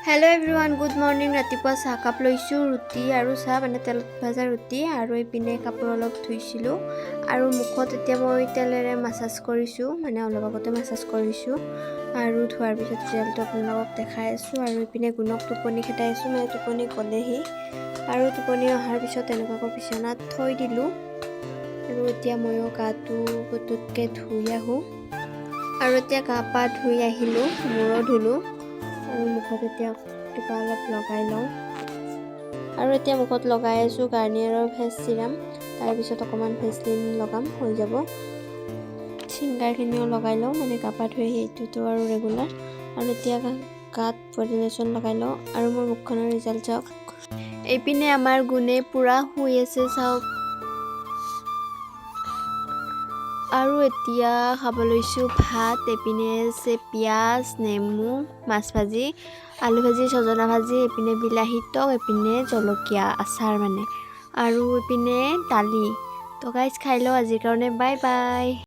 Hello everyone good morning रातिपुৱা চাহ cup লৈছো ৰুটি আৰু চাহ মানে তেলত ভাজা ৰুটি আৰু ইপিনে কাপোৰ অলপ ধুইছিলো আৰু মুখত এতিয়া মই তেলেৰে মাসাজ কৰিছো মানে অলপ আগতে মাসাজ কৰিছো আৰু ধোৱাৰ পিছত ৰিজাল্ট আপোনালোকক দেখাই আছো আৰু ইপিনে গুণক টোপনি খেতাই আছো মানে টোপনি গলেহি আৰু টোপনি অহাৰ পিছত এনেকৈ বিছনাত থৈ দিলো আৰু এতিয়া ময়ো গাটো গুটুতকে ধুই আহো আৰু এতিয়া গা পা ধুই আহিলো মূৰ ধুলো আৰু মুখত এতিয়া টিপা অলপ লগাই লওঁ আৰু এতিয়া মুখত লগাই আছো গাৰ্নিয়াৰৰ ফেস সিৰাম তাৰ পিছত অকমান ভেসলিন লগাম হৈ যাব সিংগাৰখিনিও লগাই লওঁ মানে গাপা ধুই এইটোতো আৰু ৰেগুলাৰ আৰু এতিয়া গাত বডি লোশন লগাই লওঁ আৰু মোৰ মুখখনৰ ৰিজাল্ট চাওক এইপিনে আমাৰ গুণে পুৰা শুই আছে চাওক আৰু এতিয়া খাব লৈছো ভাত এপিনে আছে পিয়াজ নেমু মাছ ভাজি আলু ভাজি সজনা ভাজি এপিনে বিলাহী টক এপিনে জলকীয়া আচাৰ মানে আৰু এপিনে দালি তো গাইস খাই লও আজিৰ কাৰণে বাই বাই।